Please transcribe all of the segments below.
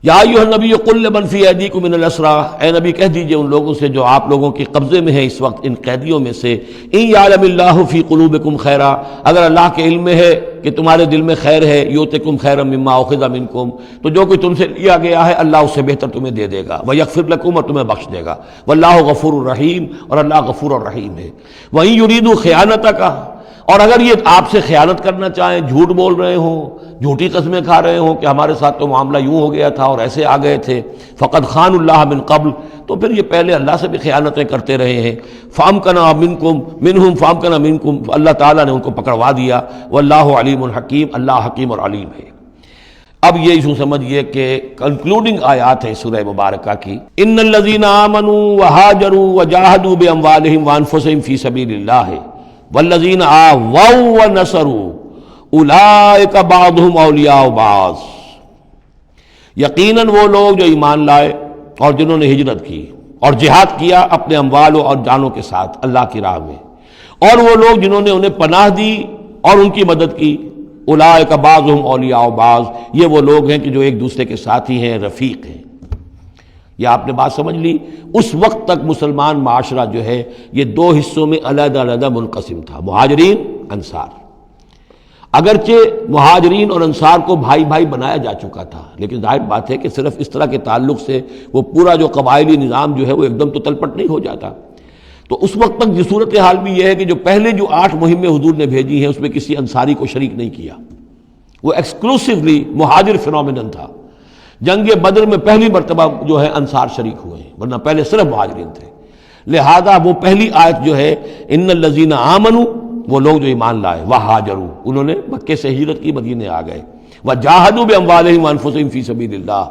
یا ایھا النبی قل لمن فی ایدیکم من الاسریٰ، اے نبی کہہ دیجئے ان لوگوں سے جو آپ لوگوں کے قبضے میں ہیں اس وقت ان قیدیوں میں سے، ان یعلم اللہ فی قلوبکم خیرا، اگر اللہ کے علم میں ہے کہ تمہارے دل میں خیر ہے، یؤتکم خیرا مما اخذ منکم، تو جو کوئی تم سے لیا گیا ہے اللہ اس سے بہتر تمہیں دے دے گا، ویغفر لکم، اور تمہیں بخش دے گا، واللہ غفور الرحیم، اور اللہ غفور الرحیم ہے۔ وَإِن يُرِيدُوا خِيَانَتَكَ، اور اگر یہ آپ سے خیانت کرنا چاہیں، جھوٹ بول رہے ہوں، جھوٹی قسمیں کھا رہے ہوں کہ ہمارے ساتھ تو معاملہ یوں ہو گیا تھا اور ایسے آ گئے تھے، فقد خان اللہ من قبل، تو پھر یہ پہلے اللہ سے بھی خیانتیں کرتے رہے ہیں، فامکنا منکم منہم فامکنا منکم، اللہ تعالیٰ نے ان کو پکڑوا دیا، واللہ علیم حکیم، اللہ حکیم اور علیم ہے۔ اب یہ ایشو سمجھئے کہ کنکلوڈنگ آیات ہے سورہ مبارکہ کی، ان الذین آمنوا وہاجروا وجاہدوا باموالہم وانفسہم فی سبیل اللہ والذین آووا ونصروا اولئک بعضهم اولیاء بعض، یقیناً وہ لوگ جو ایمان لائے اور جنہوں نے ہجرت کی اور جہاد کیا اپنے اموالوں اور جانوں کے ساتھ اللہ کی راہ میں، اور وہ لوگ جنہوں نے انہیں پناہ دی اور ان کی مدد کی، اولئک بعضهم اولیاء بعض، یہ وہ لوگ ہیں کہ جو ایک دوسرے کے ساتھی ہیں، رفیق ہیں۔ یہ آپ نے بات سمجھ لی۔ اس وقت تک مسلمان معاشرہ جو ہے یہ دو حصوں میں علیحدہ علیحدہ منقسم تھا، مہاجرین، انصار۔ اگرچہ مہاجرین اور انصار کو بھائی بھائی بنایا جا چکا تھا، لیکن ظاہر بات ہے کہ صرف اس طرح کے تعلق سے وہ پورا جو قبائلی نظام جو ہے وہ ایک دم تو تلپٹ نہیں ہو جاتا۔ تو اس وقت تک یہ صورتحال بھی یہ ہے کہ جو پہلے جو 8 مہمیں حضور نے بھیجی ہیں اس میں کسی انصاری کو شریک نہیں کیا، وہ ایکسکلوسیولی مہاجر فینومینن تھا۔ جنگ بدر میں پہلی مرتبہ جو ہے انصار شریک ہوئے ہیں، ورنہ پہلے صرف مہاجرین تھے۔ لہذا وہ پہلی آیت جو ہے ان الذین آمنوا، وہ لوگ جو ایمان لائے، وہاجروا، انہوں نے مکے سے ہجرت کی، مدینے آ گئے، وجاہدوا باموالہم وانفسہم فی سبیل اللہ،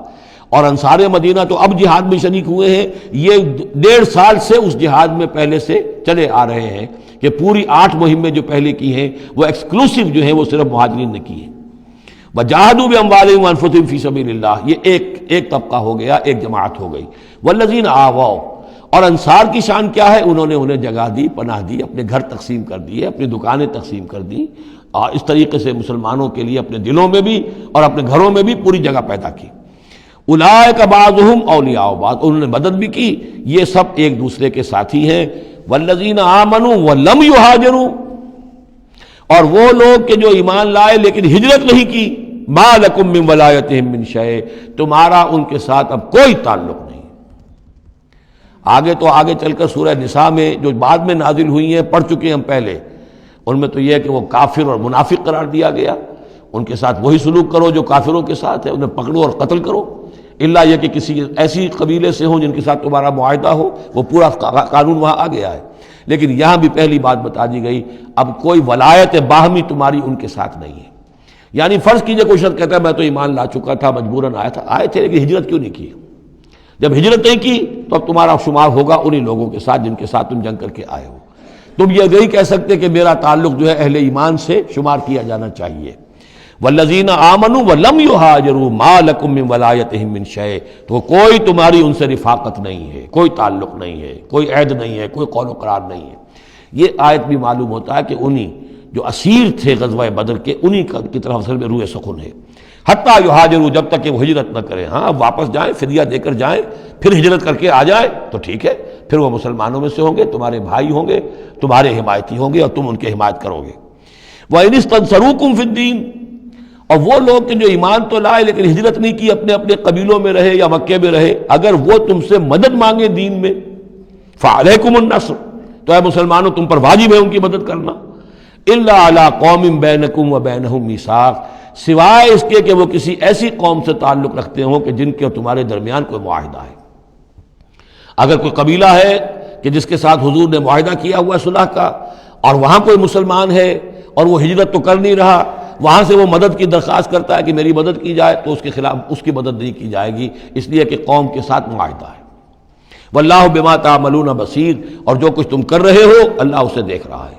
اور انصار مدینہ تو اب جہاد میں شریک ہوئے ہیں، یہ 1.5 سال سے اس جہاد میں پہلے سے چلے آ رہے ہیں کہ پوری 8 مہمیں جو پہلے کی ہیں وہ ایکسکلوسیو جو ہیں وہ صرف مہاجرین نے کی ہیں۔ وجاہدوا باموالہم وانفسہم فی سبیل اللہ، یہ ایک طبقہ ہو گیا، ایک جماعت ہو گئی۔ والذین آووا، اور انصار کی شان کیا ہے؟ انہوں نے انہیں جگہ دی، پناہ دی، اپنے گھر تقسیم کر دیے، اپنی دکانیں تقسیم کر دی، اور اس طریقے سے مسلمانوں کے لیے اپنے دلوں میں بھی اور اپنے گھروں میں بھی پوری جگہ پیدا کی۔ اولئک بعضهم اولیاء بعض، انہوں نے مدد بھی کی، یہ سب ایک دوسرے کے ساتھی ہیں۔ والذین آمنوا ولم یہاجروا، اور وہ لوگ کہ جو ایمان لائے لیکن ہجرت نہیں کی، ما لکم من ولایتہم من شیء، تمہارا ان کے ساتھ اب کوئی تعلق نہیں۔ آگے چل کر سورہ نساء میں جو بعد میں نازل ہوئی ہیں، پڑھ چکے ہیں ہم پہلے، ان میں تو یہ ہے کہ وہ کافر اور منافق قرار دیا گیا، ان کے ساتھ وہی سلوک کرو جو کافروں کے ساتھ ہے، انہیں پکڑو اور قتل کرو، الا یہ کہ کسی ایسی قبیلے سے ہوں جن کے ساتھ تمہارا معاہدہ ہو، وہ پورا قانون وہاں آ گیا ہے۔ لیکن یہاں بھی پہلی بات بتا دی گئی، اب کوئی ولایت باہمی تمہاری ان کے ساتھ نہیں ہے۔ یعنی فرض کیجئے کوئی شخص کہتا ہے میں تو ایمان لا چکا تھا، مجبوراً آئے تھے لیکن ہجرت کیوں نہیں کی؟ جب ہجرت نہیں کی تو اب تمہارا شمار ہوگا انہی لوگوں کے ساتھ جن کے ساتھ تم جنگ کر کے آئے ہو۔ تم یہ نہیں کہہ سکتے کہ میرا تعلق جو ہے اہل ایمان سے شمار کیا جانا چاہیے۔ والذین آمنوا ولم یہاجروا ما لکم من ولایتہم من شیء، تو کوئی تمہاری ان سے رفاقت نہیں ہے، کوئی تعلق نہیں ہے، کوئی عہد نہیں ہے، کوئی قول و قرار نہیں ہے۔ یہ آیت بھی معلوم ہوتا ہے کہ انہی جو اسیر تھے غزوہ بدر کے، انہی کی طرف اصل میں روح سخن ہے۔ حتیٰ یہاجروا، جب تک کہ وہ ہجرت نہ کریں، ہاں واپس جائیں، فدیہ دے کر جائیں، پھر ہجرت کر کے آ جائیں تو ٹھیک ہے، پھر وہ مسلمانوں میں سے ہوں گے، تمہارے بھائی ہوں گے، تمہارے حمایتی ہوں گے اور تم ان کی حمایت کرو گے۔ وَإِنِ اسْتَنصَرُوكُمْ فِي الدِّينِ، اور وہ لوگ کہ جو ایمان تو لائے لیکن ہجرت نہیں کی، اپنے اپنے قبیلوں میں رہے یا مکے میں رہے، اگر وہ تم سے مدد مانگے دین میں، فَعَلَيْكُمُ النَّصْرُ، تو اے مسلمانوں تم پر واجب ہے ان کی مدد کرنا، إِلَّا عَلَىٰ قَوْمٍ بَيْنَكُمْ وَبَيْنَهُمْ مِيثَاقٌ، سوائے اس کے کہ وہ کسی ایسی قوم سے تعلق رکھتے ہوں کہ جن کے اور تمہارے درمیان کوئی معاہدہ ہے۔ اگر کوئی قبیلہ ہے کہ جس کے ساتھ حضور نے معاہدہ کیا ہوا ہے صلح کا، اور وہاں کوئی مسلمان ہے اور وہ ہجرت تو کر نہیں رہا، وہاں سے وہ مدد کی درخواست کرتا ہے کہ میری مدد کی جائے، تو اس کے خلاف اس کی مدد نہیں کی جائے گی، اس لیے کہ قوم کے ساتھ معاہدہ ہے۔ واللہ بما تعملون بصیر، اور جو کچھ تم کر رہے ہو اللہ اسے دیکھ رہا ہے۔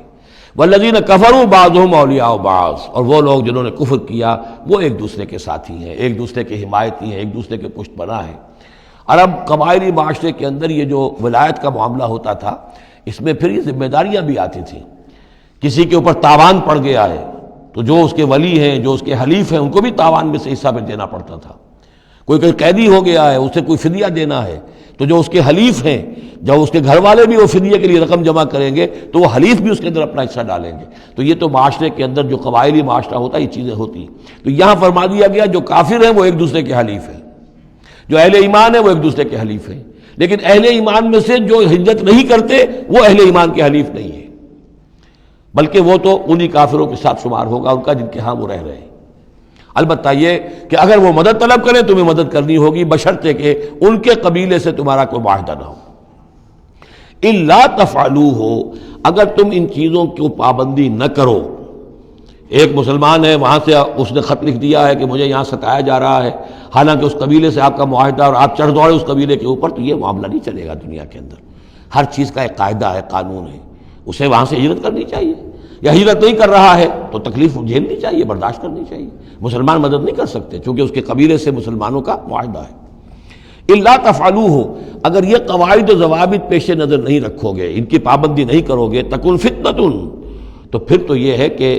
والذین کفروا بعضهم اولیاء بعض، اور وہ لوگ جنہوں نے کفر کیا وہ ایک دوسرے کے ساتھی ہیں، ایک دوسرے کے حمایتی ہیں، ایک دوسرے کے پشت پناہ ہیں۔ عرب قبائلی معاشرے کے اندر یہ جو ولایت کا معاملہ ہوتا تھا، اس میں پھر یہ ذمہ داریاں بھی آتی تھیں۔ کسی کے اوپر تاوان پڑ گیا ہے تو جو اس کے ولی ہیں، جو اس کے حلیف ہیں، ان کو بھی تاوان میں سے حصہ بھی دینا پڑتا تھا۔ کوئی قیدی ہو گیا ہے، اسے کوئی فدیہ دینا ہے، تو جو اس کے حلیف ہیں، جب اس کے گھر والے بھی وہ فدیے کے لیے رقم جمع کریں گے تو وہ حلیف بھی اس کے اندر اپنا حصہ ڈالیں گے۔ تو یہ تو معاشرے کے اندر جو قبائلی معاشرہ ہوتا ہے یہ چیزیں ہوتی ہیں۔ تو یہاں فرما دیا گیا جو کافر ہیں وہ ایک دوسرے کے حلیف ہیں، جو اہل ایمان ہیں وہ ایک دوسرے کے حلیف ہیں، لیکن اہل ایمان میں سے جو ہجرت نہیں کرتے وہ اہل ایمان کے حلیف نہیں ہیں، بلکہ وہ تو انہی کافروں کے ساتھ شمار ہوگا ان کا جن کے ہاں وہ رہ رہے ہیں۔ البتہ یہ کہ اگر وہ مدد طلب کریں تمہیں مدد کرنی ہوگی، بشرطے کہ ان کے قبیلے سے تمہارا کوئی معاہدہ نہ ہو۔ الا تفعلوا ہو، اگر تم ان چیزوں کو پابندی نہ کرو۔ ایک مسلمان ہے، وہاں سے اس نے خط لکھ دیا ہے کہ مجھے یہاں ستایا جا رہا ہے، حالانکہ اس قبیلے سے آپ کا معاہدہ اور آپ چڑھ دوڑے اس قبیلے کے اوپر، تو یہ معاملہ نہیں چلے گا دنیا کے اندر۔ ہر چیز کا ایک قاعدہ ہے، قانون ہے، اسے وہاں سے ہجرت کرنی چاہیے، یا ہجرت نہیں کر رہا ہے تو تکلیف جھیلنی چاہیے، برداشت کرنی چاہیے۔ مسلمان مدد نہیں کر سکتے چونکہ اس کے قبیلے سے مسلمانوں کا معاہدہ ہے۔ الا تفعلوا ہو، اگر یہ قواعد و ضوابط پیش نظر نہیں رکھو گے، ان کی پابندی نہیں کرو گے، تکن فتنۃ، تو پھر تو یہ ہے کہ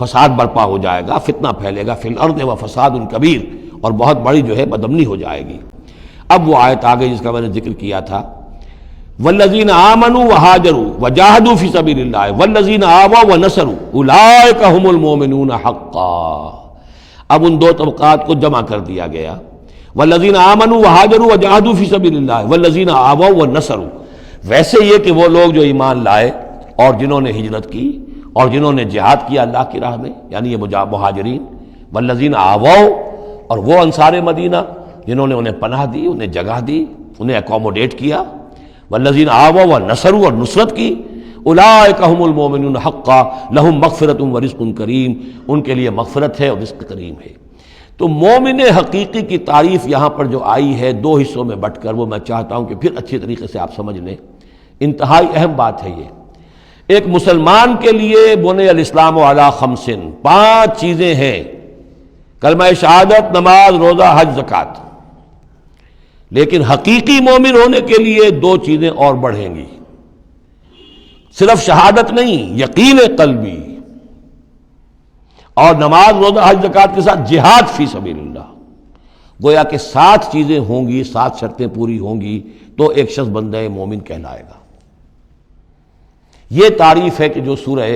فساد برپا ہو جائے گا، فتنہ پھیلے گا، فی الارض و فساد کبیر، اور بہت بڑی جو ہے بدامنی ہو جائے گی۔ اب وہ آیت آگے جس کا میں نے ذکر کیا تھا، والذین آمنوا وہاجروا وجاہدوا فی سبیل اللہ والذین آووا ونصروا اولئک هم المؤمنون حقا۔ اب ان دو طبقات کو جمع کر دیا گیا، والذین آمنوا وہاجروا وجاہدوا فی سبیل اللہ والذین آووا ونصروا۔ ویسے یہ کہ وہ لوگ جو ایمان لائے اور جنہوں نے ہجرت کی اور جنہوں نے جہاد کیا اللہ کی راہ میں، یعنی یہ مہاجرین، والذین آووا، اور وہ انصار مدینہ جنہوں نے انہیں پناہ دی، انہیں جگہ دی، انہیں اکوموڈیٹ کیا، والذین آووا ونصروا، اور نصرت کی، اولئک هم المؤمنون حقا لهم مغفرۃ ورزق کریم، ان کے لیے مغفرت ہے اور رزق کریم ہے۔ تو مومن حقیقی کی تعریف یہاں پر جو آئی ہے دو حصوں میں بٹ کر، وہ میں چاہتا ہوں کہ پھر اچھی طریقے سے آپ سمجھ لیں، انتہائی اہم بات ہے یہ۔ ایک مسلمان کے لیے بنی الاسلام علی خمس، 5 چیزیں ہیں، کلمہ شہادت، نماز، روزہ، حج، زکوٰۃ۔ لیکن حقیقی مومن ہونے کے لیے 2 چیزیں اور بڑھیں گی، صرف شہادت نہیں، یقین قلبی، اور نماز، روزہ، حج، زکوٰۃ کے ساتھ جہاد فی سبیل اللہ۔ گویا کہ 7 چیزیں ہوں گی، 7 شرطیں پوری ہوں گی تو ایک شخص بندہ مومن کہلائے گا۔ یہ تعریف ہے کہ جو سورہ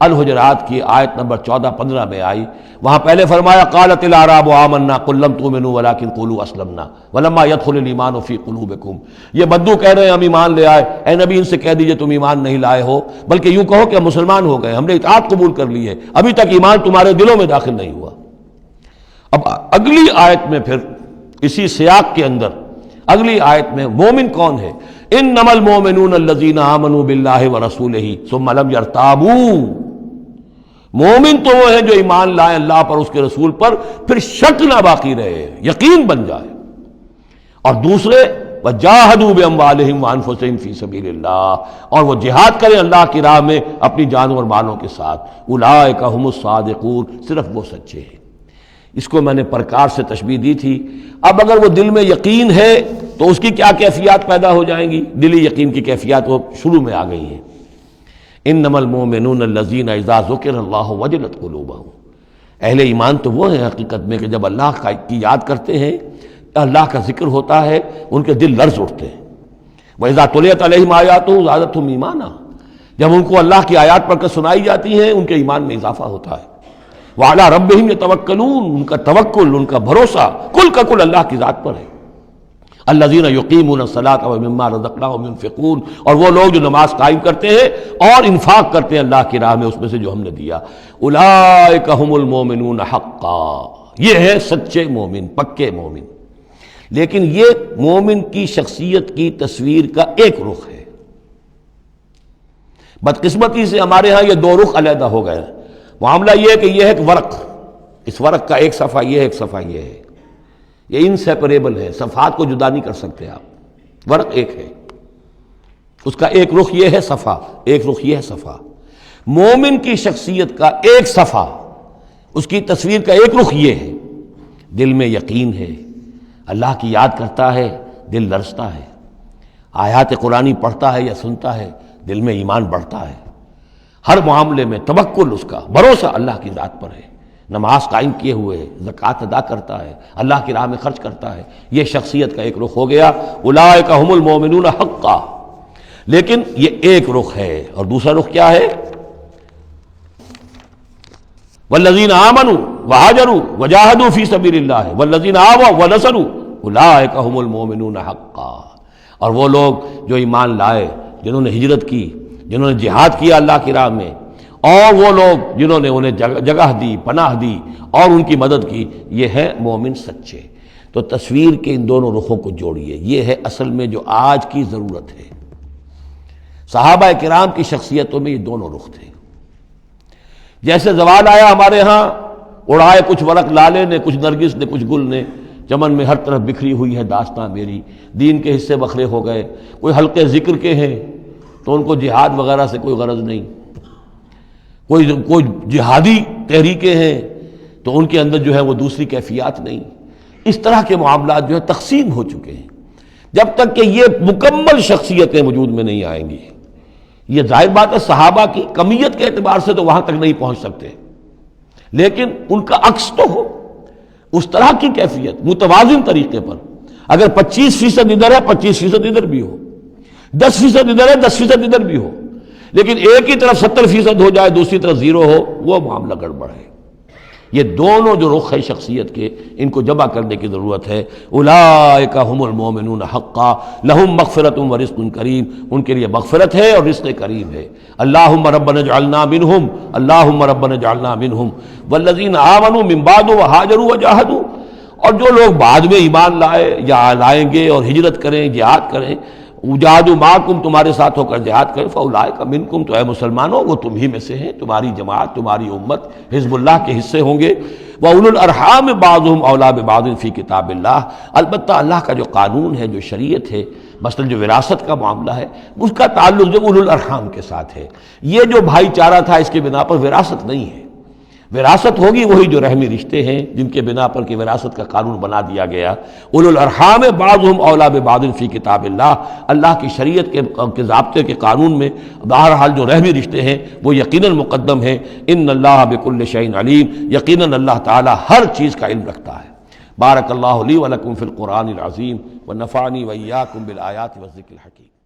الحجرات کی آیت نمبر 14-15 میں آئی، وہاں پہلے فرمایا قالت الاعراب آمنا قل لم تؤمنوا ولکن قولوا اسلمنا ولما يدخل الايمان في قلوبكم۔ یہ بدو کہہ رہے ہیں ہم ایمان لے آئے، اے نبی ان سے کہہ دیجئے تم ایمان نہیں لائے ہو، بلکہ یوں کہو کہ ہم مسلمان ہو گئے، ہم نے اطاعت قبول کر لی ہے، ابھی تک ایمان تمہارے دلوں میں داخل نہیں ہوا۔ اب اگلی آیت میں پھر اسی سیاق کے اندر اگلی آیت میں مومن کون ہے؟ انما المؤمنون الذين آمنوا بالله ورسوله ثم لم يرتابوا۔ مومن تو وہ ہیں جو ایمان لائیں اللہ پر، اس کے رسول پر، پھر شک نہ باقی رہے، یقین بن جائے۔ اور دوسرے وجاہدوا باموالہم وانفسہم فی سبیل اللہ، اور وہ جہاد کریں اللہ کی راہ میں اپنی جانوں اور مالوں کے ساتھ، اولئک ھم الصادقون، صرف وہ سچے ہیں۔ اس کو میں نے پرکار سے تشبیہ دی تھی۔ اب اگر وہ دل میں یقین ہے تو اس کی کیا کیفیات پیدا ہو جائیں گی؟ دلی یقین کی کیفیات وہ شروع میں آ گئی ہیں۔ انما المؤمنون الذین اذا ذکر اللہ وجلت قلوبہم۔ اہل ایمان تو وہ ہیں حقیقت میں کہ جب اللہ کی یاد کرتے ہیں، اللہ کا ذکر ہوتا ہے، ان کے دل لرز اٹھتے ہیں۔ وَإِذَا تُلِيَتْ عَلَيْهِمْ آيَاتُهُ زَادَتْهُمْ ایمانا، جب ان کو اللہ کی آیات پڑھ کر سنائی جاتی ہیں ان کے ایمان میں اضافہ ہوتا ہے۔ وَعَلَىٰ رَبِّهِمْ يَتَوَكَّلُونَ، ان کا توکل، ان کا بھروسہ کل کا کل اللہ کی ذات پر ہے۔ الذین یقیمون الصلاۃ ومما رزقناہم ينفقون، اور وہ لوگ جو نماز قائم کرتے ہیں اور انفاق کرتے ہیں اللہ کی راہ میں اس میں سے جو ہم نے دیا۔ اولئک ھم المؤمنون حقا، یہ ہے سچے مومن، پکے مومن۔ لیکن یہ مومن کی شخصیت کی تصویر کا ایک رخ ہے۔ بدقسمتی سے ہمارے ہاں یہ 2 رخ علیحدہ ہو گئے۔ معاملہ یہ ہے کہ یہ ہے ایک ورق، اس ورق کا ایک صفحہ یہ ہے، ایک صفحہ یہ ہے، یہ انسیپریبل ہے، صفحات کو جدا نہیں کر سکتے آپ۔ ورق ایک ہے، اس کا ایک رخ یہ ہے صفحہ، ایک رخ یہ ہے صفحہ۔ مومن کی شخصیت کا ایک صفحہ، اس کی تصویر کا ایک رخ یہ ہے، دل میں یقین ہے، اللہ کی یاد کرتا ہے، دل لرزتا ہے، آیات قرآنی پڑھتا ہے یا سنتا ہے، دل میں ایمان بڑھتا ہے، ہر معاملے میں توکل، اس کا بھروسہ اللہ کی ذات پر ہے، نماز قائم کیے ہوئے ہے، زکوٰۃ ادا کرتا ہے، اللہ کی راہ میں خرچ کرتا ہے، یہ شخصیت کا ایک رخ ہو گیا، اولئک هم المؤمنون حقا۔ لیکن یہ ایک رخ ہے، اور دوسرا رخ کیا ہے؟ والذین آمنوا وہاجروا وجاہدوا فی سبیل اللہ والذین آووا ونصروا اولئک هم المؤمنون حقا۔ اور وہ لوگ جو ایمان لائے، جنہوں نے ہجرت کی، جنہوں نے جہاد کیا اللہ کی راہ میں، اور وہ لوگ جنہوں نے انہیں جگہ دی، پناہ دی اور ان کی مدد کی، یہ ہے مومن سچے۔ تو تصویر کے ان دونوں رخوں کو جوڑیے، یہ ہے اصل میں جو آج کی ضرورت ہے۔ صحابہ کرام کی شخصیتوں میں یہ دونوں رخ تھے۔ جیسے زوال آیا ہمارے ہاں، اڑائے کچھ ورق لالے نے، کچھ نرگس نے، کچھ گل نے، چمن میں ہر طرف بکھری ہوئی ہے داستاں میری، دین کے حصے بکھرے ہو گئے، کوئی حلقے ذکر کے ہیں تو ان کو جہاد وغیرہ سے کوئی غرض نہیں، کوئی جہادی تحریکیں ہیں تو ان کے اندر جو ہے وہ دوسری کیفیات نہیں۔ اس طرح کے معاملات جو ہے تقسیم ہو چکے ہیں۔ جب تک کہ یہ مکمل شخصیتیں وجود میں نہیں آئیں گی، یہ ظاہر بات ہے صحابہ کی کمیت کے اعتبار سے تو وہاں تک نہیں پہنچ سکتے، لیکن ان کا عکس تو ہو، اس طرح کی کیفیت متوازن طریقے پر۔ اگر 25% ادھر ہے 25% ادھر بھی ہو، 10% ادھر ہے 10% ادھر بھی ہو، لیکن ایک ہی طرف 70% ہو جائے، دوسری طرف 0 ہو، وہ معاملہ گڑبڑ ہے۔ یہ دونوں جو رخ ہے شخصیت کے، ان کو جمع کرنے کی ضرورت ہے۔ اولئک هم المؤمنون حقا لهم مغفرۃ ورزق کریم، ان کے لیے مغفرت ہے اور رزق کریم ہے۔ اللہم ربنا اجعلنا منہم، اللہم ربنا اجعلنا منہم والذین آمنوا من بعد وہاجروا وجاہدوا، اور جو لوگ بعد میں ایمان لائے یا لائیں گے اور ہجرت کریں، جہاد کریں، وجاہدوا معکم، تمہارے ساتھ ہو کر جہاد کریں، فاولئک منکم، تو اے مسلمانوں وہ تم ہی میں سے ہیں، تمہاری جماعت، تمہاری امت حزب اللہ کے حصے ہوں گے۔ وَأُولُو الْأَرْحَامِ بَعْضُهُمْ أَوْلَىٰ بِبَعْضٍ فِي کتاب اللہ، البتہ اللہ کا جو قانون ہے، جو شریعت ہے، مثلا جو وراثت کا معاملہ ہے، اس کا تعلق جو اولو الارحام کے ساتھ ہے۔ یہ جو بھائی چارہ تھا اس کے بنا پر وراثت نہیں ہے، وراثت ہوگی وہی جو رحمی رشتے ہیں جن کے بنا پر کہ وراثت کا قانون بنا دیا گیا۔ اولو الارحام بعضهم اولیٰ ببعض فی کتاب اللہ، اللہ کی شریعت کے ضابطے کے قانون میں بہرحال جو رحمی رشتے ہیں وہ یقیناً مقدم ہیں۔ ان اللہ بکل شیء علیم، یقیناً اللہ تعالی ہر چیز کا علم رکھتا ہے۔ بارک اللہ لی ولکم فی القرآن العظیم ونفعنی وإیاکم بالآیات والذکر الحکیم۔